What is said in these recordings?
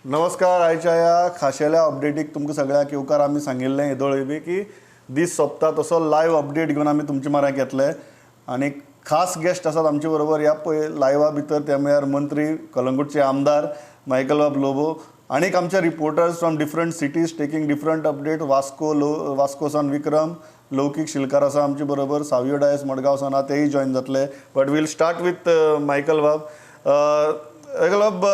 नमस्कार. आयच्या ह्या खाशेल्या अपडेटीक तुमकां सगळ्यांक येवकार आमी सांगिल्लें येदोळे बी की दीस सोंपता तसो लायव्ह अपडेट घेवन आमी तुमच्या म्हऱ्यांत येतले. आनी खास गेस्ट आसात आमचे बरोबर ह्या लायव्हा भितर ते म्हळ्यार मंत्री, कलंगूटचे आमदार मायकल बाब लोबो, आनीक आमचे reporters from different cities taking different update. वास्कोसान विक्रम, लौकीक शिलकार आसा आमचे बरोबर, सावयो डायस मडगांवसान आसा तेय जॉइन जातले. But we'll start with Michael बाब. मायकल बाब,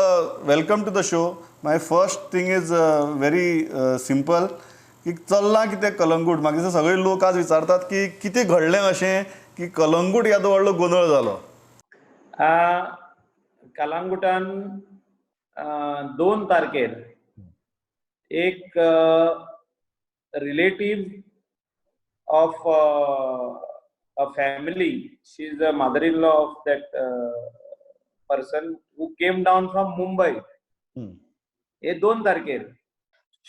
welcome to the show. My first thing is very simple की चल्लां कितें कलंगूट. म्हाका दिसता सगळे लोक आज विचारतात की कितें घडलें अशें की कलंगूट येदो व्हडलो गोंधळ जालो. कलंगुटान 2 तारखेर एक relative of a family, she is the mother-in-law of that person who came down from Mumbai. ये 2 तारखेर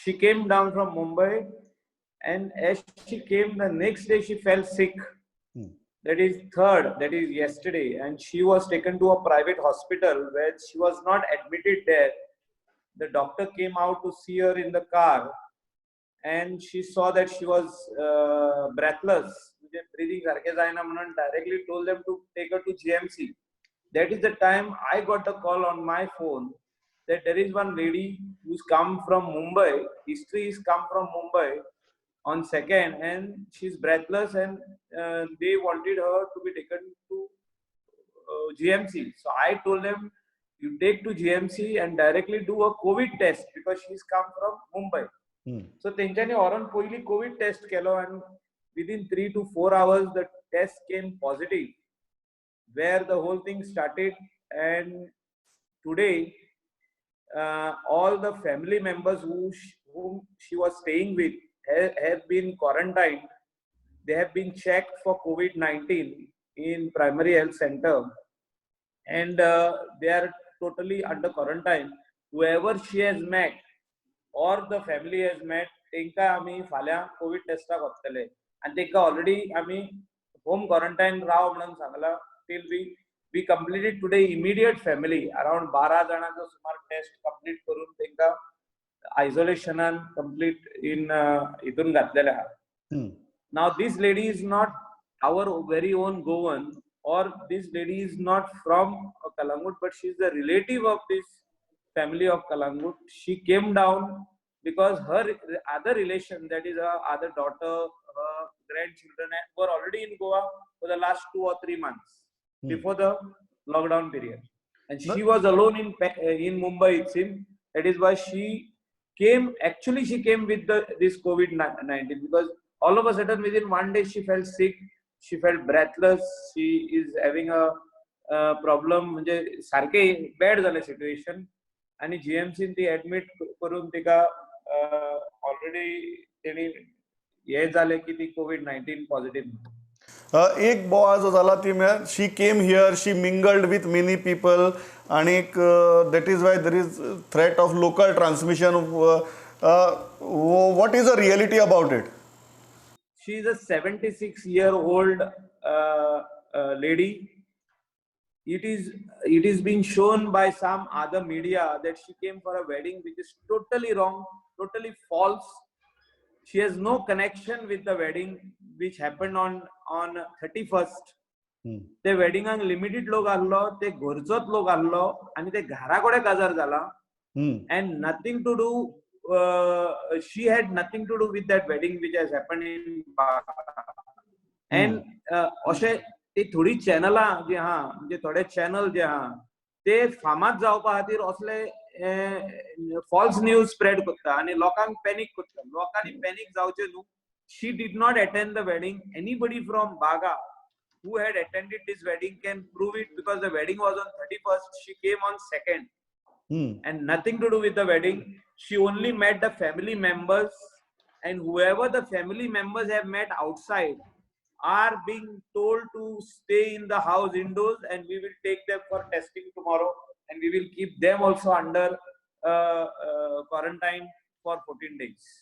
she came down from Mumbai, and as she came the next day she fell sick. That is 3rd, that is yesterday, and she was taken to a private hospital where she was not admitted there. The doctor came out to see her in the car, and she saw that she was breathless, breathing sarke jaina म्हणून directly told them to take her to GMC. That is the time I got the call on my phone that there is one lady who's come from Mumbai, history is come from Mumbai on 2nd, and she's breathless, and they wanted her to be taken to GMC. So I told them, you take to GMC and directly do a COVID test because she's come from Mumbai. So तेंच्यांनी व्हरोन पयली Covid taste केलो, and within 3 to 4 hours the test came positive, where the whole thing started. And today all the family members whom she was staying with have been quarantined. They have been checked for COVID-19 in primary health center, and they are totally under quarantine. Whoever she has met or the family has met, तेंका आमी फाल्यां Covid टेस्टाक वतले, आनी तेंका already आमी home quarantine राव म्हणून सांगला till we completed today immediate family around 12 जाणांचो सुमार टेस्ट कंप्लीट करून तेंका आयसोलेशनान कंप्लीट इन हितून घातलेले आहा. Now this lady is not our very own Goan, or this lady is not from Kalangut, but she is a relative of this family of Kalangut. She came down because her other relation, that is her other daughter, her grandchildren, were already in Goa for the last 2 or 3 months before the lockdown period, and she was alone in Mumbai, it seemed. That is why she came. Actually, she came with this COVID-19 because all of a sudden within 1 day she felt sick. She felt breathless. She is having a problem. म्हणजे सारखे bad जाले situation, आणि GMC ती admit करून तिका already तेणी हे जाले की ती COVID-19 पॉझिटिव्ह. एक बोवाळ जो जाला ती म्हळ्यार she came here, she mingled with many people, आनीक that is why there is threat of local transmission. What is a reality about it? She is a 76-year-old lady. It is being shown by some other media that she came for a wedding, which is totally wrong, totally false. She has no connection with the wedding which happened on 31st. ते वेडिंगाक limited लोक आसलो, ते घरचोच लोक आसलो, आणि ते घरा कडेन गजार जाला, and nothing to do. She had nothing to do with that wedding which has happened in Baka. And अशे ते थोडी चॅनलां जी आहा, म्हणजे थोडे चॅनल जे आहा ते फामाद जावपा खातीर असले फॉल्स न्यूज स्प्रेड करता आनी लोकांक पॅनिक करता. लोकांनी पॅनिक जावचे न्हू. She did not attend the wedding. Anybody from Baga who had attended this wedding can prove it, because the wedding was on 31st. She came on 2nd. And nothing to do with the wedding. She only met the family members, and whoever the family members have met outside are being told to stay in the house indoors, and we will take them for testing tomorrow, and we will keep them also under quarantine for 14 days.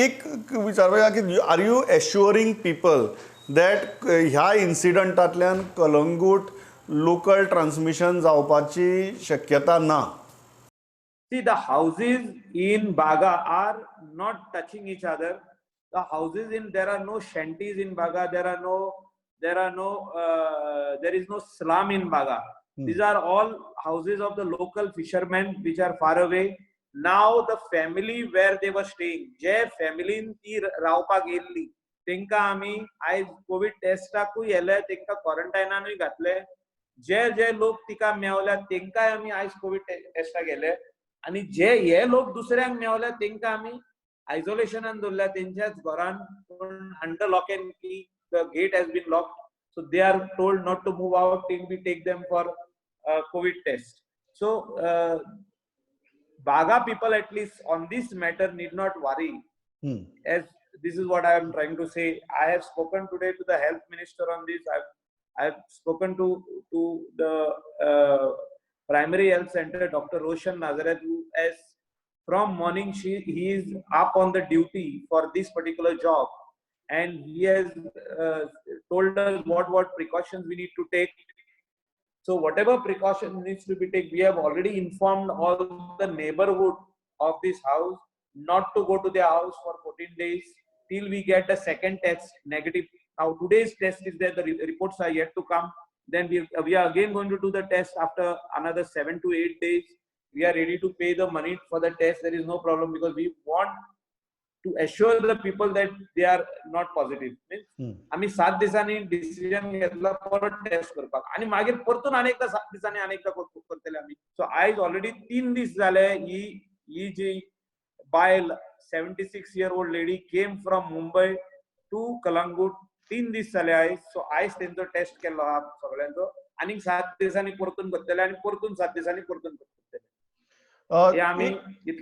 एक विचारपाक की R you एश्युअरिंग people that ह्या इन्सिडंटांतल्यान Calangute local transmission जावपाची शक्यता ना? See, the houses in Baga are not touching each other. The houses there are no shanties in Baga. There is no slum in Baga. These are all houses of the local fishermen which are far away. Now the family where they were staying, जे family ती रावपाक येल्ली, तेंका आमी आज Covid टेस्टाकूय येले, तेंका क्वारंटायनानूय घातले. जे लोक तिका मेवल्या तेंकाय आमी आज कोविड टेस्टाक गेले. आणि जे हे लोक दुसऱ्यांक मेवल्या तेंका आमी आयसोलेशनान दवरल्या, तेंच्याच घरान अंडर लॉक एंड की. The gate has been locked, so they are told not to move out till we take them for COVID test. So Baga people, at least on this matter, need not worry. As this is what I am trying to say. I have spoken today to the health minister on this. I have spoken to the primary health center, Dr. Roshan Nazareth, who has from morning he is up on the duty for this particular job, and he has told us what precautions we need to take. So whatever precaution needs to be taken, we have already informed all the neighborhood of this house not to go to their house for 14 days till we get the second test negative. Now today's test is there, the reports are yet to come. Then we are again going to do the test after another 7 to 8 days. We are ready to pay the money for the test. There is no problem, because we want to assure the people that they are not positive. आम्ही 7 दिवसांनी decision घेतला परत taste करपाक, आणि मागीर परतून अनेकदा 7 दिवसांनी अनेकदा करतले आम्ही. सो आयज ऑलरेडी 3 दीस झाले ही जी बायल 76-year-old lady came from Mumbai to Calangute, 3 दीस झाले आयज. सो आयज तेंचो टेस्ट केलो हा सगळ्यांचो, आणि 7 दिवसांनी परतून करतले, आणि परतून 7 दिवसांनी परतून करतले. हे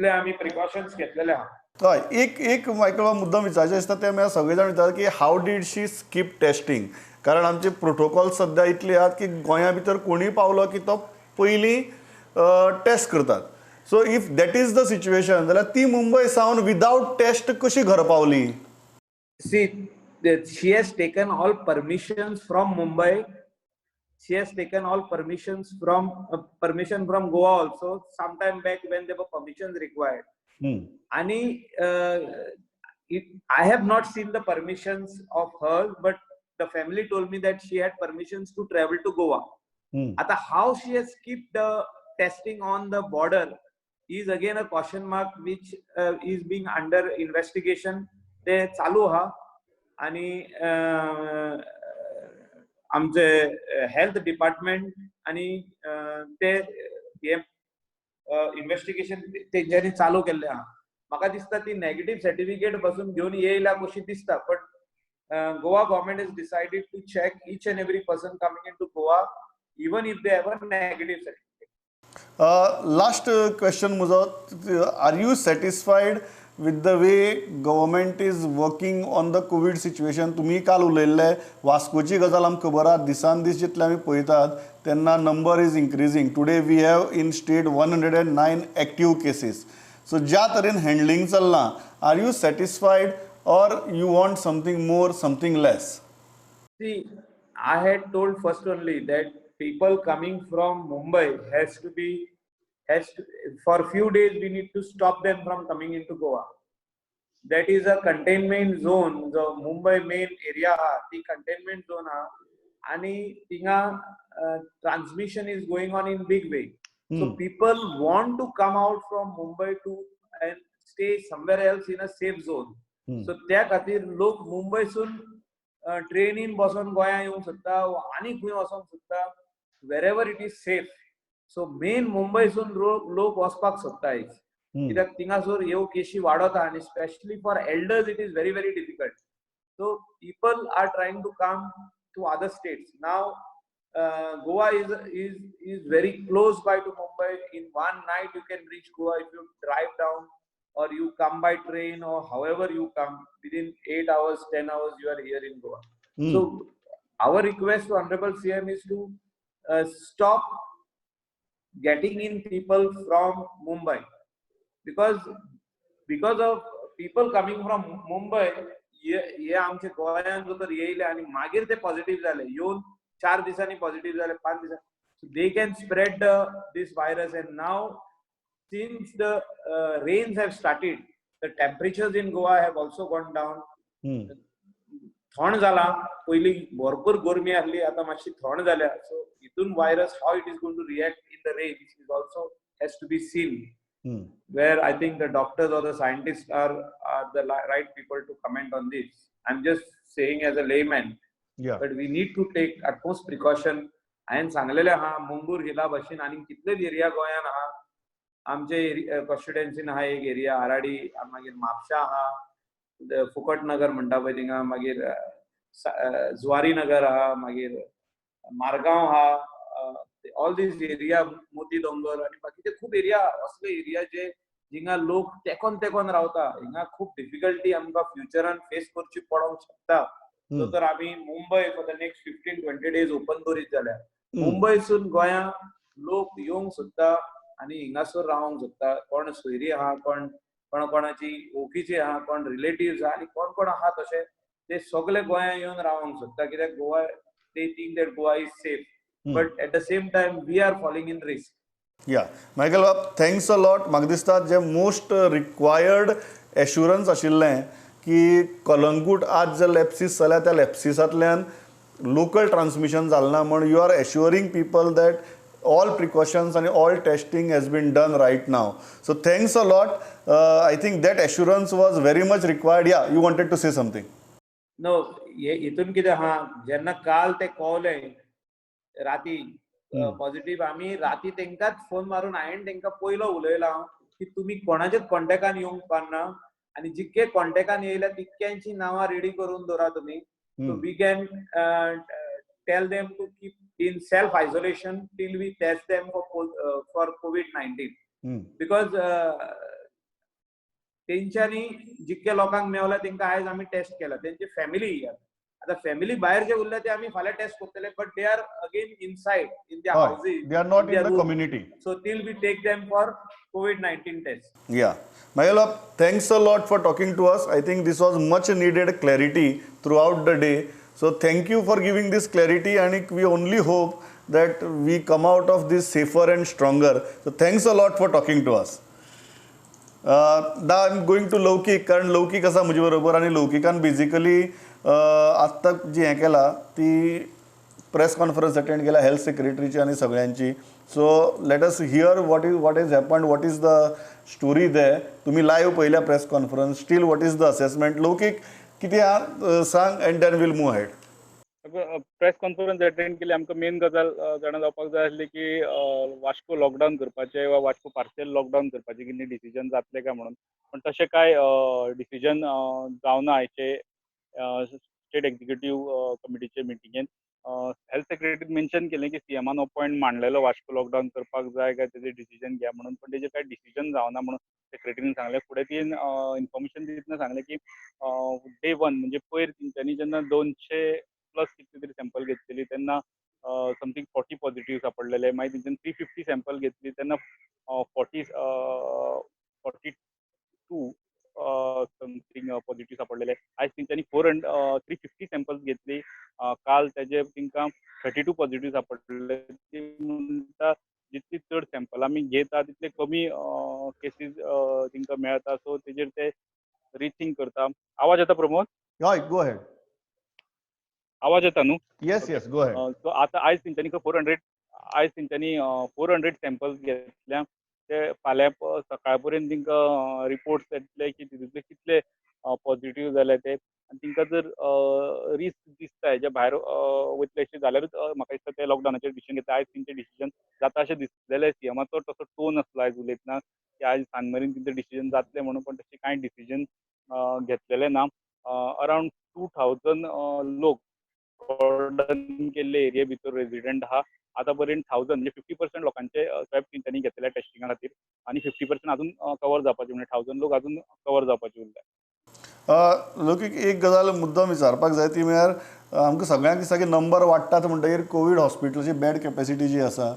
आम्ही प्रिकॉशन्स घेतलेले आहात. हय, एक म्हाका मुद्दम विचारचें दिसता ते म्हळ्यार सगळे जाण विचारतात की हाव डीड शी स्कीप टेस्टिंग, कारण आमचे प्रोटोकॉल सद्या इतले आहात की गोंया भितर कोणीय पावलो की तो पयलीं टेस्ट करतात. So if that is the situation, जाल्यार ती मुंबय सावन विदाउट टेस्ट कशी घरा पावली? See, she has taken all permissions from Mumbai. She has taken all permissions from permission from Goa also sometime back when there were permissions required. And I have not seen the permissions of her, but the family told me that she had permissions to travel to Goa. Ata how she has skipped the testing on the border is again a question mark, which is being under investigation. ते चालू हा, आणि आमचे health department आणि ते investigation तेंच्यांनी चालू केल्ले आहा. म्हाका दिसता ती नेगेटिव्ह सर्टिफिकेट बसून घेवन येयल्या कशी दिसता, but Goa government is decided to check each and every person coming into Goa, even if they have a negative certificate. Last question म्हजो, are you satisfied with the way government is working on the COVID situation? तुम्ही काल उलयल्ले वास्कोची गजाल आमकां खबर आहा, दिसान दीस जितले आमी पळयतात तेन्ना number is increasing. Today we have in state 109 active cases. So ज्या तरेन हँडलिंग चल्लां, are you satisfied or you want something more, something less? See, I had told first only that people coming from Mumbai for few days we need to stop them from coming into Goa. That is a containment zone. The Mumbai main area the containment zone आणि tinga transmission is going on in big way. So people want to come out from Mumbai to and stay somewhere else in a safe zone. So त्या खातीर लोक मुंबयसून ट्रेनीन बसून गोंया येवंक सोदता, आनी खंय वचोंक सोदता, wherever it is safe. So main मुंबयसून लोक वचपाक सोदता, कित्याक थिंगासोर ह्यो केशी वाडता, आनी specially for elders it is very very difficult. So people are trying to come to other states. Now Goa is very close by to Mumbai. In one night you can reach Goa if you drive down or you come by train, or however you come, within 8 hours, 10 hours you are here in Goa. So our request to Honorable CM is to stop getting in people from Mumbai, because of people coming from Mumbai, हे आमचे गोंयांत जर येयले आनी मागीर ते positive जाले, येवन 4 दिसांनी पॉझिटिव्ह जाले, 5 दिसांनी, they can spread this virus. And now since the rains have started, the temperatures in Goa have also gone down. थंड जाला, पयली भरपूर गरमी आसली, आता मातशी थंड जाल्या. सो हितून virus how it is going to react in the rains is also has to be seen. Where I think the doctors or the scientists are the right people to comment on this. I'm just saying as a layman. Yeah. But we need to take utmost precaution. हांवें सांगलेलें आहा मुंगूर हिला भाशेन आनी कितलेच area गोंयान आहा. आमचे कॉन्स्टिट्युएन्सीन आहा एक एरिया आराडी, मागीर म्हापशा आहा, फुकट नगर म्हणटा पळय थिंगा, मागीर जुवारी नगर आहा, मागीर मारगांव आहा, ऑल दीस एरिया, मोती दोंगर आनी बाकीचे खूब एरिया असले एरिया जे हिंगा लोक तेकोन तेकोन रावता. हिंगा खूब डिफिकल्टी आमकां फ्युचरान फेस करची पडोंक शकता. तर आमी Mumbai for the next 15-20 days open दवरीत जाल्यार मुंबयसून गोंया लोक येवंक सोदता आनी हिंगासर रावंक सोदता. कोण सोयरी आहा, कोण कोणाची वळखीची आहा, कोण रिलेटिव्स आहा, आनी कोण कोण आहा तशे ते सगळे गोंया येवन रावंक सोदता. कित्याक Goa they think that Goa is safe, but at the same time we are falling in risk. Yeah, Michael Bab, thanks a lot. म्हाका दिसता जे मोस्ट रिक्वायर्ड एश्युरन्स आशिल्लें की कलंगूट आज जे लॅप्सीस जाल्या त्या लॅप्सिसांतल्यान लोकल ट्रान्समिशन जालें ना म्हण you are assuring people that all precautions and all testing has been done right now. So thanks a lot. I think that assurance was very much required. Yeah, you wanted to say something. No, हितून कितें आहा, जेन्ना काल ते कळले राती positive, आमी राती तेंकाच फोन मारून हांवें तेंकां पयलो उलयला की तुमी कोणाचेच कॉन्टॅक्टान येवंक पारना आनी जितके कॉन्टॅक्टान येयल्या तितक्यांची नांवां रेडी करून दवरा तुमी. So we can tell them to keep in self isolation till we test them for COVID-19. Because तेंच्यांनी जितके लोकांक मेवला तेंकां आयज आमी टेस्ट केला, तेंची फॅमिली येया. आता फॅमिली भायर जे उरले ते आमी फाल्यां टेस्ट करतले, but they are again inside in their houses, they are not in the community. So till we take them for COVID-19 test. Yeah, Michael, thanks a lot for talking to us. I think this was much needed clarity throughout the day. So thank you for giving this clarity, and we only hope that we come out of this safer and stronger. So thanks a lot for talking to us. Now I'm going to लौकिक, कारण लौकिक आसा म्हजे बरोबर आनी लौकिकान basically आत्तां जी हें केला ती प्रेस कॉन्फरन्स अटेंड केला हेल्थ सेक्रेटरीची आनी सगळ्यांची. So let us hear what is happened, what is the story दे. तुमी लायव्ह पयल्या press conference, still what is the assessment. Laukik कितें आहा सांग and then we'll move ahead. Press conference attend केली. आमकां मेन गजाल जाणा जावपाक जाय आसली की वास्को लॉकडावन करपाचें वा वास्को पार्शियल लॉकडावन करपाचें कितें डिसिजन जातलें काय म्हणून. पण तशें कांय डिसिजन जावना आयचे स्टेट एक्झिक्युटीव कमिटीचे मिटिंगेन. हेल्थ सेक्रेटरीन मेन्शन केलें की सीएमान हो पॉयंट मांडलेलो वास्को लॉकडावन करपाक जाय काय तेजें डिसिजन घ्या म्हणून, पण तेजें कांय डिसिजन जावना म्हणून सेक्रेटरीन सांगलें. फुडें ती इन्फॉर्मेशन दितना सांगलें की डे 1 म्हणजे पयर तेंच्यांनी जेन्ना 200+ कितली तरी सॅम्पल घेतलेली तेन्ना समथींग 40 पॉझिटिव्ह सापडलेले. मागीर तेंच्यांनी 350 सॅम्पल घेतली तेन्ना 42 समथींग पॉझिटिव्ह सापडलेले. आयज तेंच्यांनी 350 सॅम्पल्स घेतली. काल तेजे तेंकां 32 पॉझिटिव्ह सापडलेले. ती म्हणटा जितली चड सॅम्पल आमी घेता तितले कमी केसीस तेंकां मेळटा. सो तेजेर ते रिथिंक करता. आवाज येता प्रमोद? हय, गो हेड. आवाज येता न्हू? येस येस, गो हेड. सो आतां आयज तेंच्यांनी 400 सॅम्पल्स घेतल्या. ते फाल्यां सकाळ पर्यंत तेंकां रिपोर्ट्स येतले की तितूंतले कितले पॉझिटिव्ह जाले ते. आनी तेंकां जर रिस्क दिसता हेच्या भायर वयतले अशें जाल्यारूच म्हाका दिसता ते लॉकडावनाचेर डिसिजन घेता. आयज तेंचें डिसिजन जाता अशें दिसलेलें. सीएमाचो तसो टोन आसलो आयज उलयतना की आयज सांज मेरेन तेंचें डिसिजन जातलें म्हणून, पण तशें कांय डिसिजन घेतलेलें ना. अरावंड 2000 लोक कॉर्डन केल्ले एरिये भितर रेजिडेंट आहा. आतां पर्यंत 1000 म्हणजे 50% लोकांचे स्वॅब तेंच्यांनी घेतलेल्या टेस्टिंगा खातीर आनी 50% अजून कवर जावपाचे, म्हणजे 1000 लोक अजून कवर जावपाचे उरले. लौकिक एक गजाल मुद्दम विचारपाक जाय ती म्हळ्यार आमकां सगळ्यांक दिसता की नंबर वाडटात म्हणटकीर कोवीड हॉस्पिटलाची बेड कॅपेसिटी जी आसा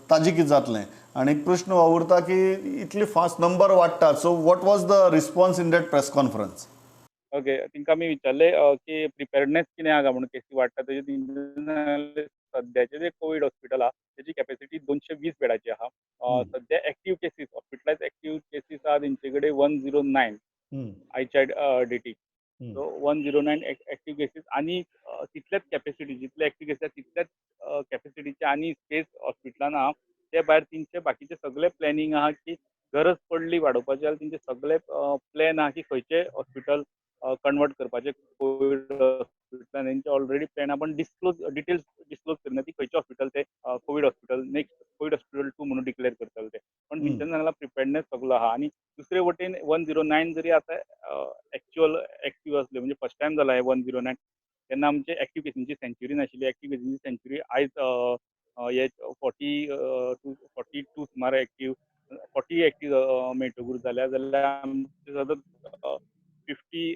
ताजी कितें जातलें. आनी प्रश्न हो उरता की इतली फास्ट नंबर वाडटात. So what was the response in that press conference? Okay, तेंकां आमी विचारले की प्रिपेर्डनेस कितें आहा काय म्हणून केसी वाडटा तेजेर. सद्याचें जें कोवीड हॉस्पिटल आहा तेजी कॅपेसिटी 220 बेडाची आहा. सध्या active cases hospitalise active cases आहा तेंचे कडेन 109 आयच्या डेटीक. सो 109 ऍक्टिव्ह केसीस आणि तितल्याच कॅपॅसिटी जितले ऍक्टिव्ह केसीस तितल्याच कॅपॅसिटीचे आणि स्पेस हॉस्पिटलान आहा. ते भायर तेंचे बाकीचे सगळे प्लॅनिंग आहा की गरज पडली वाडोवपाची जाल्यार तेंचे सगळे प्लॅन आहा की खंयचे हॉस्पिटल कन्वर्ट करपाचे कोविड हॉस्पिटलान. तेंचे ऑलरेडी प्लॅन आहा पण डिटेल्स डिस्क्लोज करना ती खंयचे हॉस्पिटल ते Covid hospital next Covid hospital 2 म्हणून डिक्लेअर करतले ते. पण तेंच्यानी सांगला प्रिपेअर्डनेस सगळो आहा. आणि दुसरे वटेन 109 जरी आतां ॲक्च्युअल ॲक्टिव्ह असले म्हणजे फर्स्ट टायम जाला हे 109 तेन्ना आमचे ॲक्टिव्ह केसींची सेंच्युरी नाशिल्ली. ॲक्टिव्ह केसींची सेंच्युरी आयज हे 42 सुमार ॲक्टिव्ह 40 ॲक्टिव्ह मेळटकूच जाल्यार आमचे सतत 50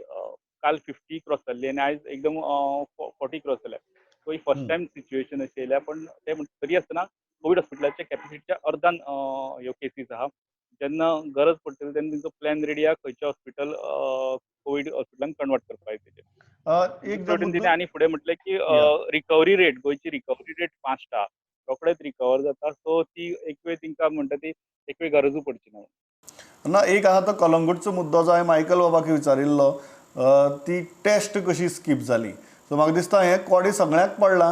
काल 50 क्रॉस जाल्ली आणि आयज एकदम 40 क्रॉस जाल्या. सो ही फर्स्ट टायम सिच्युएशन अशी येयल्या. पण ते तरी आसतना कोविड हॉस्पिटलाच्या कॅपॅसिटीच्या अर्धान ह्यो केसीस आहा. जेन्ना गरज पडटली तेन्ना तेंचो प्लॅन रेडी आहा खंयचे हॉस्पिटल कोविड हॉस्पिटलान कन्वर्ट करपाक येतले. एक दुसरे वटेन तिणें आनी फुडें म्हटलें की Yeah. रिकवरी रेट गोंयची रिकवरी रेट फास्ट आहा. रोखडेच रिकवर जाता. सो ती एक वेळ तेंकां म्हणटा ती एक वेळ गरजू पडची ना. ना एक आहा तो कलंगूटचो मुद्दो जो हांवें मायकल बाबाक विचारिल्लो, ती टेस्ट कशी स्कीप जाली. सो म्हाका दिसता हें कोडे सगळ्यांक पडलां.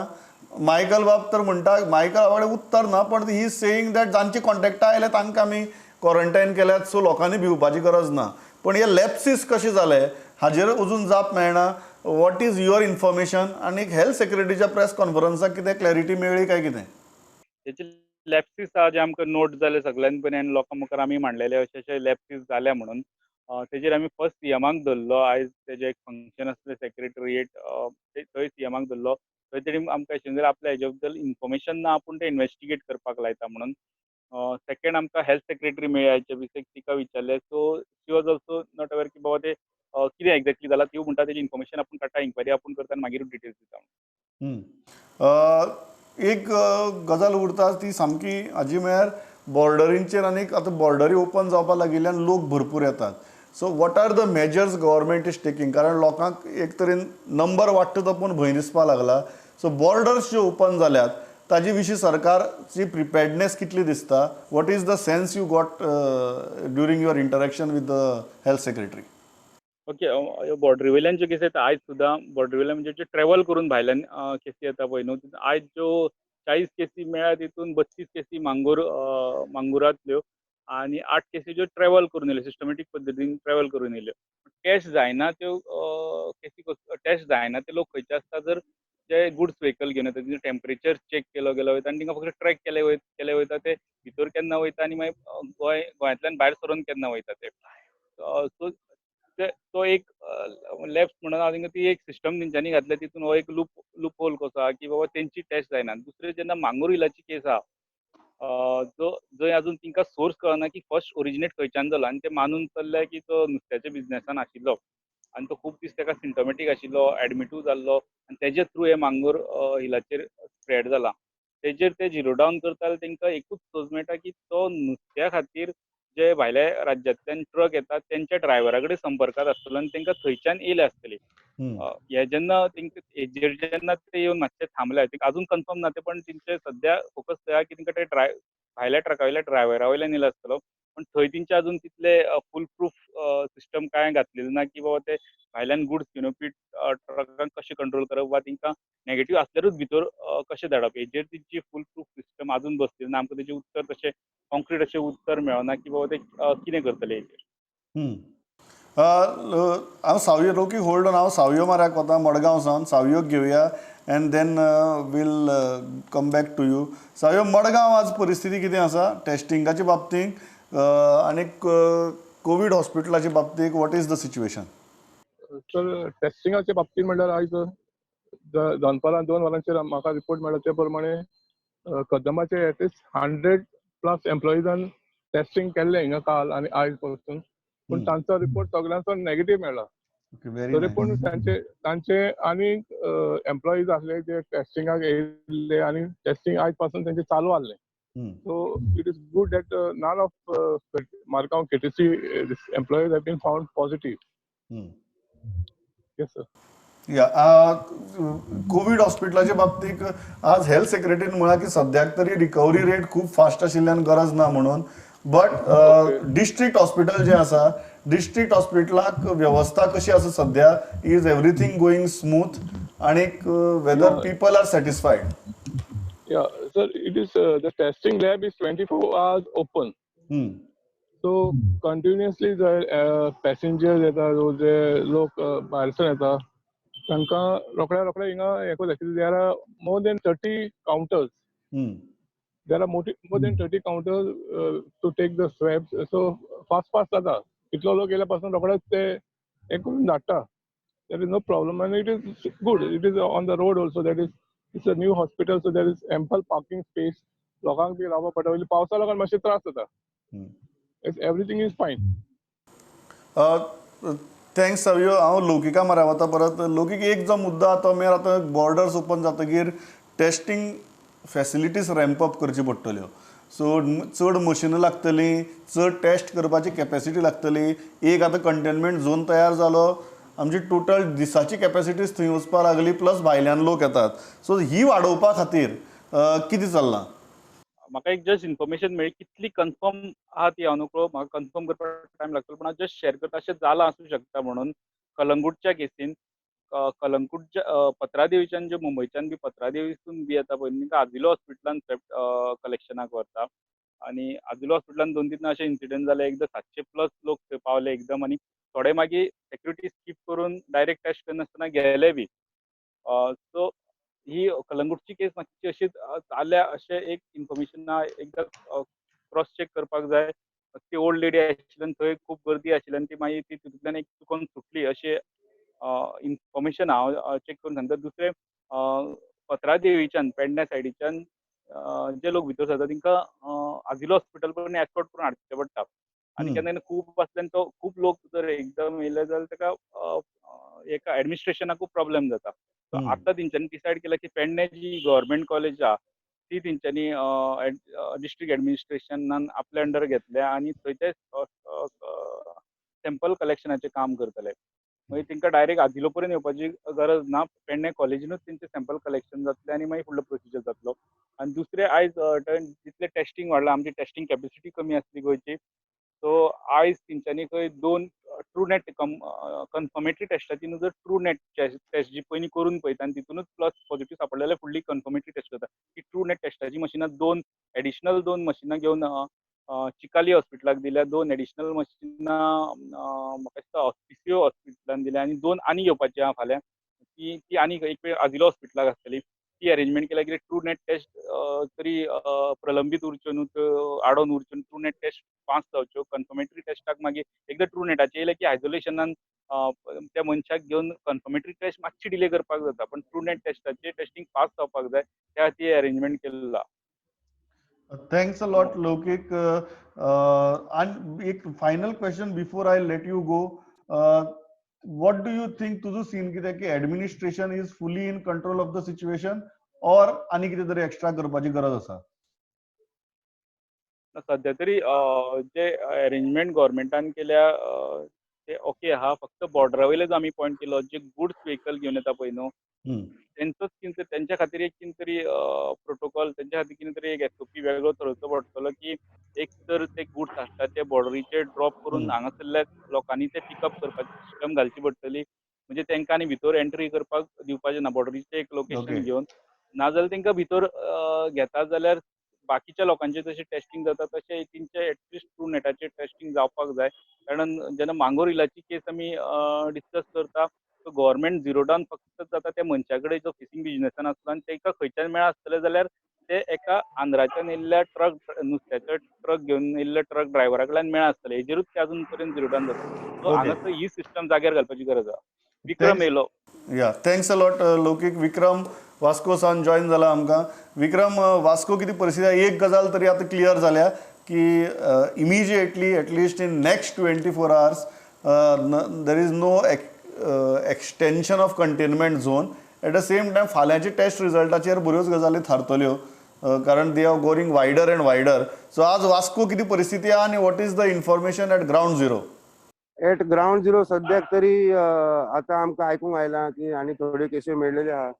मायकल बाब तर म्हणटा, मायकल बाबा कडेन उत्तर ना, पण ही इज सेयींग दॅट जांची कॉन्टॅक्टां आयले तांकां आमी क्वॉरंटायन केल्यात, सो लोकांनी भिवपाची गरज ना. पण हे लॅप्सीस कशे जाले हाजेर अजून जाप मेळना. वॉट इज युअर इन्फॉर्मेशन आनी हेल्थ सेक्रेटरीच्या प्रेस कॉन्फरन्साक कितें क्लॅरिटी मेळ्ळी काय कितें? तेचे लॅप्सीस आहा जे आमकां नोट जाले सगळ्यान पयलीं आनी लोकां मुखार आमी मांडलेले अशे लॅप्सीस जाल्या म्हणून. तेजेर आमी फर्स्ट सीएमाक धरलो. आयज तेजें एक फंक्शन आसलें सेक्रेटरिएट थंय सीएमाक धरलो. थंय तेणी आमकां आशिल्लें आपल्या हेजे बद्दल इन्फॉर्मेशन ना पूण ते इन्व्हेस्टिगेट करपाक लायता म्हणून. सेकंड आमकां हेल्थ सेक्रेटरी मेळ्ळे आयचे विसेक तिका विचारलें. So she was also not aware की बाबा ते कितें एक्झॅक्टली जालां. त्यो म्हणटा तेजी इन्फॉर्मेशन आपूण काडटा, इन्क्वायरी आपूण करता आनी मागीरूच डिटेल्स दिता. एक गजाल उरता ती सामकी हाजी म्हळ्यार बॉर्डरींचेर आनीक आतां बॉर्डरी ओपन जावपाक लागिल्ल्यान लोक भरपूर येतात. So what are the measures government is taking? कारण लोकांक एक तरेन नंबर वाडटा तो पूण भंय दिसपाक लागला. सो बॉर्डर्स ज्यो ओपन जाल्यात ताजे विशीं सरकारची प्रिपेर्डनेस कितली दिसता? What is the sense you got during your interaction with the health secretary? Okay. Boundary वयल्यान ज्यो केसी येता आयज सुद्दां बॉर्डरी वयल्यान म्हणजे जे ट्रॅव्हल करून भायल्यान केसी येता पळय न्हू, आयज ज्यो 40 केसी मेळ्ळ्या तितून 32 केसी मांगुरांतल्यो आणि 8 केसी ज्यो ट्रॅव्हल करून येयल्यो, सिस्टमॅटीक पद्दतीन ट्रॅव्हल करून येयल्यो. टेस्ट जायना त्यो केसी टेस्ट जायना ते लोक खंयचे आसता जर जे गुड्स व्हेकल घेवन येता तेंचो टेम्परेचर चॅक केलो गेलो वयता आनी तांकां फक्त ट्रॅक केले वयता ते भितर केन्ना वयता आनी मागीर गोंयांतल्यान भायर सरोन केन्ना वयता ते. सो तो एक लेफ्ट म्हणून हांव ती एक सिस्टम तेंच्यांनी घातल्या तितून हो एक लूप होल कसो आहा की बाबा तेंची टेस्ट जायना. दुसरे जेन्ना मांगूर हिलाची केस आहा जंय अजून तिंकां सोर्स कळना की फर्स्ट ओरिजिनेट खंयच्यान जालो आनी ते मानून चल्ले की तो नुस्त्याच्या बिझनेसान आशिल्लो आनी तो खूब दीस ताका सिम्टोमॅटीक आशिल्लो, एडमिटूय जाल्लो आनी तेजे थ्रू हे मांगूर हिलाचेर स्प्रेड जाला. तेजेर ते झिरो डावन करता जाल्यार तेंकां एकूच सोर्स मेळटा की तो नुस्त्या खातीर जे भायल्या राज्यांतल्यान ट्रक येतात तेंच्या ड्रायव्हरा कडेन संपर्कांत आसतलो आनी तेंकां थंयच्यान येयले आसतली. हे जेन्ना हेजेर जेन्ना ते येवन मातशे थांबल्या, अजून कन्फर्म ना ते, पण तेंचे सद्या फोकस थंय आहा की तेंकां ते भायल्या ट्रका वयल्या ड्रायव्हरा वयल्यान येयलो आसतलो. पण थंय तेंचे अजून तितले फूल प्रूफ सिस्टम कांय घातलेलें ना की बाबा ते भायल्यान गुड्स घेवन येवपी ट्रकांक कशें कंट्रोल करप वा तेंकां नेगेटीव आसल्यारूच भितर कशें धाडप हेजेर तेंची फूल प्रूफ सिस्टम अजून बसलेली ना. आमकां तेजें उत्तर तशें कॉन्क्रीट अशें उत्तर मेळना की बाबा ते कितें करतले हेजेर. हांव सावयो रोकी होल्ड ऑन, हांव सावयो मार्याक वता मडगांव सावन. सावयोक घेवया and then we'll come back to you. Savio, Madgaon आज परिस्थिती कितें आसा टेस्टिंगाच्या बाबतींत आनीक कोवीड हॉस्पिटलाच्या बाबतींत? What is the situation? Sir, टेस्टिंगाच्या बाबतींत म्हणल्यार आयज दनपारां 2 वरांचेर म्हाका रिपोर्ट मेळ्ळा ते प्रमाणे कदंबाचे एटलिस्ट 100+ एम्प्लॉइजान टेस्टिंग केल्लें हिंगा काल आनी आयज पासून. पूण तांचो रिपोर्ट सगळ्यांचो नेगेटीव मेळ्ळा. तरी पूण तांचे आनी एम्प्लॉइज आसले जे टेस्टिंगाक येयल्ले आनी टेस्टिंग आयज पासून तेंचे चालू आसलें. So it is good that none of Margao KTC employees have been found positive. Yes sir. Covid हॉस्पिटलाच्या बाबतीत आज हेल्थ सेक्रेटरीन म्हळां की सद्याक तरी रिकवरी रेट खूप फास्ट आशिल्ल्यान गरज ना म्हणून, बट डिस्ट्रिक्ट हॉस्पिटल जे आसा, डिस्ट्रिक्ट हॉस्पिटलाक व्यवस्था कशी आसा सध्या? इज एवरीथिंग गोईंग स्मूथ आणि whether people are satisfied? Yeah, sir, it is the testing lab is 24 hours open. So continuously the passengers येतात, जे लोक भायरसून येतात, तांकां रोखड्या हिंगा हें कोत्ता. There are more than 30 counters. There are more than 30 counters to take the swabs. So fast जाता. कितलो लोक येयल्या पासून रोखडेच ते हें करून धाडटा. There is no problem and it is good. It is on the road also. It's a new hospital, so there is ample parking space. लोकांक बी रावपा पडटा. वयली पावसा लागून मातशे त्रास जाता. Everything is fine. थँक्स सवियो. हांव लौकिका मरे वता परत. लौकिक एक जो मुद्दा तो मेर आतां बॉर्डर्स ओपन जातकीर टेस्टिंग फॅसिलिटीज रॅम्प अप करच्यो पडटल्यो. सो चड मशिनां लागतलीं, चड टेस्ट करपाची कॅपॅसिटी लागतली. एक आतां कंटेनमेंट झोन तयार जालो, आमची टोटल दिसाची कॅपॅसिटीज थंय वचपाक लागली, प्लस भायल्यान लोक येतात. सो ही वाडोवपा खातीर कितें चल्लां? म्हाका एक जस्ट इन्फॉर्मेशन मेळ्ळी, कितली कन्फर्म आहा ती हांव न्हू, म्हाका कन्फर्म करपाक टायम लागतलो, पण हांव जस्ट शेअर करता अशें जालां आसूं शकता म्हणून. कलंगूटच्या केसीन कलंगूटच्या पत्रादेवीच्यान जे मुंबयच्यान बी पत्रादेवीसून बी येता पळय, तांकां आजिलो हॉस्पिटलान कलेक्शनाक व्हरता. आनी आजिलो हॉस्पिटलान 2-3 अशे इन्सिडंट जाले. एकदां 700+ लोक थंय पावले एकदम, आनी थोडे मागीर सेक्युरिटी स्कीप करून डायरेक्ट टेस्ट करनासतना गेले बी. सो ही कलंगूटची केस मातशी अशी जाल्या अशें एक इन्फॉर्मेशन आहा. एकदां क्रॉस चेक करपाक जाय. ती ओल्ड लेडी आशिल्ल्यान थंय खूब गर्दी आशिल्ल्यान ती मागीर ती तितूंतल्यान एक चुकोन सुटली अशें इन्फॉर्मेशन हांव चेक करून सांगता. दुसरें पत्रादेवीच्यान पेडण्या सायडीच्यान जे लोक भितर सरता तांकां आजिलो हॉस्पिटल पर्यंत एस्कॉर्ट करून हाडचें पडटा. आनी केन्ना केन्ना खूब आसल्यान तो खूब लोक जर एकदम येयले जाल्यार ताका एका एडमिनिस्ट्रेशनाकूय प्रॉब्लेम जाता. सो आतां तेंच्यांनी डिसायड केला की पेडणे जी गव्हर्मेंट कॉलेज आहा ती तेंच्यांनी डिस्ट्रिक्ट एडमिनिस्ट्रेशनान आपल्या अंडर घेतल्या आनी थंय ते सॅम्पल कलेक्शनाचें काम करतले. मागीर तांकां डायरेक्ट आजिलो पर्यंत येवपाची गरज ना. पेडणे कॉलेजीनूच तेंचें सॅम्पल कलेक्शन जातलें आनी मागीर फुडलो प्रोसिजर जातलो. आनी दुसरें आयज जितलें टेस्टिंग वाडलां, आमची टेस्टिंग कॅपेसिटी कमी आसली गोंयची, सो आयज तेंच्यांनी खंय 2 ट्रू नेट कन्फर्मेटरी टेस्टाची न्हू, जर ट्रू नेट टेस्ट जी पयलीं करून पळयता आनी तितूनच प्लस पॉझिटिव्ह सापडले जाल्यार फुडली कन्फर्मेटरी टेस्ट करता. ती ट्रू नेट टेस्टाची मशिनां 2 एडिशनल 2 मशिनां घेवन चिकाली हॉस्पिटलाक दिल्या. 2 एडिशनल मशिनां म्हाका दिसता PCO हॉस्पिटलान दिल्या आनी 2 आनी येवपाची आहा फाल्यां. ती आनी एक वेळ आजिलो हॉस्पिटलाक आसतली. ती अरेंजमेंट केल्या कितें ट्रू नेट टेस्ट तरी प्रलंबीत उरच्यो न्हू, आडोन उरच्यो न्हू. ट्रू नेट टेस्ट फास्ट जावच्यो. कन्फर्मेटरी टेस्टाक मागीर एकदां ट्रू नेटाचेर येयलें की आयसोलेशनान त्या मनशाक घेवन कन्फर्मेटरी टेस्ट मातशी डिले करपाक जाता, पण ट्रू नेट टेस्टाचेर टेस्टिंग फास्ट जावपाक जाय, त्या खातीर अरेंजमेंट केल्लो आहा. थँक्स अ लॉट लौकिक. आणि एक final question before I let you go. What do you think? तुजो सीन कितें की administration is fully in control of the situation, or आनी कितें तरी एक्स्ट्रा करपाची गरज आसा? सध्या तरी जे अरेंजमेंट गव्हर्मेंटान केल्या ते ओके आहा. फक्त बॉर्डरा वयले जो आमी पॉयंट केलो, जे गुड्स व्हेकल घेवन येता पळय न्हू, तेंचोच कितें तेंच्या खातीर एक कितें तरी प्रोटोकॉल, तेंच्या खातीर कितें तरी एक SOP वेगळो थरोवचो पडटलो, की एक तर ते गुड्स आसता ते बॉर्डरीचेर ड्रॉप करून हांगासरल्या लोकांनी ते पिकअप करपाची सिस्टम घालची पडटली. म्हणजे तांकां आनी भितर एंट्री करपाक दिवपाचें ना. बॉर्डरीचें एक लोकेशन घेवन, नाजाल्यार तांकां भितर घेतात जाल्यार बाकीच्या लोकांचे जशें टेस्टिंग जाता तशें तेंचे एटलिस्ट ट्रू नेटाचेर टेस्टिंग जावपाक जाय. कारण जेन्ना मांगोर हिलाची केस आमी डिस्कस करता, सो गव्हर्मेंट झिरो डावन फक्त जाता त्या मनशा कडेन जो फिशींग बिजनेसान आसलो आनी तांकां खंयच्यान मेळ आसतलें जाल्यार ते एका आंध्राच्यान येयल्ल्या नुस्त्याचो ट्रक घेवन येयल्ल्या ट्रक ड्रायव्हरा कडल्यान मेळ आसतले. हेजेरूच ते अजून पर्यंत झिरो डावन जाता. सो हांगासर ही सिस्टम जाग्यार घालपाची गरज आहा. विक्रम येयलो. या थँक्स अ लॉट लौकिक. विक्रम वास्कोसान जॉईन जाला आमकां. विक्रम, वास्को कितें परिस्थिती आहे? एक गजाल तरी आता क्लियर जाल्या की immediately at least in next 24 hours there is no extension of containment zone. At the same time फाल्यांच्या टेस्ट रिजल्टाचेर बऱ्योच गजाली थारतल्यो, कारण they are going wider and wider. So आज वास्को कितें परिस्थिती आहा आनी what is the information at ground zero? At ground zero सद्याक तरी आता आमकां आयकूंक आयला की आनी थोड्यो केसी मेळिल्ल्यो आहा.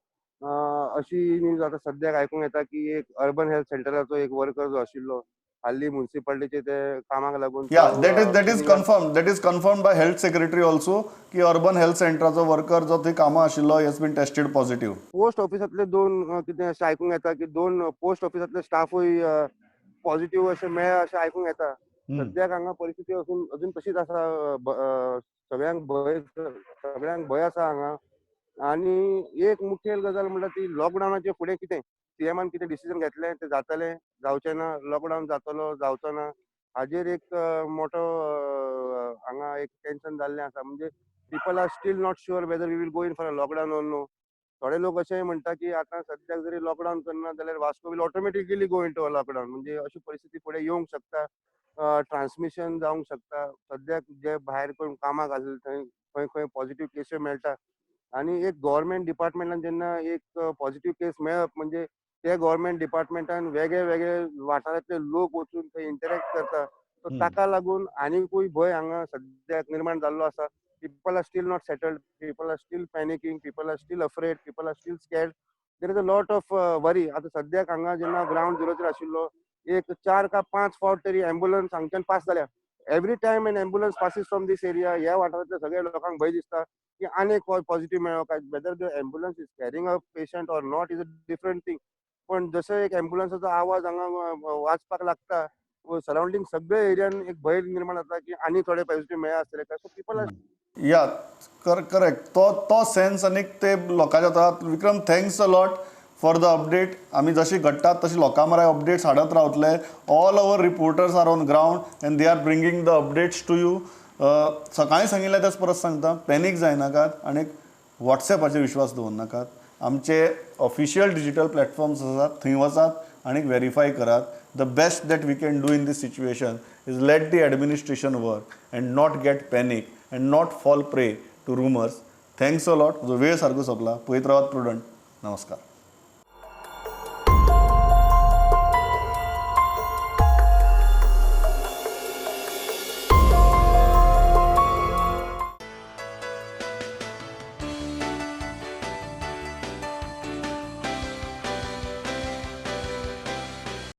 अशी न्यूज आता सद्याक आयकूंक येता की एक अर्बन हेल्थ सेंटराचो एक वर्कर जो आशिल्लो हाल्ली म्युन्सिपालिटीचे ते कामाक लागून या that is confirmed by health secretary also की अर्बन हेल्थ सेंटराचो वर्कर जो थंय कामां आशिल्लो has been tested positive. Post ऑफिसांतले दोन कितें अशें आयकूंक येता की दोन पोस्ट ऑफिसांतले स्टाफूय पॉझिटिव्ह अशें मेळ्ळा अशें आयकूंक येता. सद्याक हांगा परिस्थिती अजून तशीच आसा. सगळ्यांक भंय आसा हांगा. आनी एक मुखेल गजाल म्हणल्यार ती लॉकडावनाचे फुडें कितें सीएमान कितें डिसिजन घेतलें तें जातलें जावचें ना, लॉकडावन जातलो जावचो ना हाजेर एक मोठो हांगा एक टेन्शन जाल्लें आसा. म्हणजे people are still not sure whether we will go in for a lockdown or no. थोडे लोक अशेंय म्हणटा की आतां सद्याक जरी लॉकडावन करना जाल्यार Vasco will automatically go into a lockdown. म्हणजे अशी परिस्थिती फुडें येवंक शकता. ट्रान्समिशन जावंक शकता. सद्याक जे भायर कोण कामाक आसले थंय खंय पॉझिटिव्ह केसी मेळटा आनी एक गव्हर्मेंट डिपार्टमेंटान जेन्ना एक पॉझिटिव्ह केस मेळप म्हणजे ते गव्हर्मेंट डिपार्टमेंटान वेगळे वेगळे वाठारांतले लोक वचून थंय इंटरॅक्ट करता. सो ताका लागून आनीकूय भंय हांगा सद्याक निर्माण जाल्लो आसा. people are still not settled, people are still panicking, people are still afraid, people are still scared. There is a lot of worry. आता सद्याक हांगा जेन्ना ग्राउंड झिरोचेर आशिल्लो एक 4 का 5 फावट तरी एम्ब्युलन्स हांगच्यान पास जाल्या. Every time an ambulance passes from this area ह्या वाठारांतल्या सगळ्या लोकांक भंय दिसता की आनीक पॉझिटिव्ह मेळ्ळो काय. Whether the ambulance is carrying a patient or not is a different thing. पण जसो एक एम्ब्युलन्साचो आवाज हांगा वाजपाक लागता सराउंडिंग सगळ्या एरियान एक भंय निर्माण जाता की आनी थोडे पॉझिटिव्ह मेळ्ळा आसतले काय. सो पीपल आर या करेक्ट तो सेन्स आनीक ते लोकांचे जाता. Vikram thanks a lot for the update. आमी जशी घडटात तशी लोकां मरे अपडेट्स हाडत रावतले. All our reporters are on ground and they are bringing the updates to you. सकाळीं सांगिल्लें तेच परत सांगता, पॅनीक जायनाकात आनी वॉट्सॅपाचेर विश्वास दवरनाकात. आमचे ऑफिशियल डिजिटल प्लॅटफॉर्म्स आसात थंय वचात आनीक व्हेरीफाय करात. The best that we can do in this situation is let the administration work and not get panic and not fall prey to rumours. Thanks a lot. जो वेळ सारको सोंपला. पळयत रावात प्रुडंट. नमस्कार.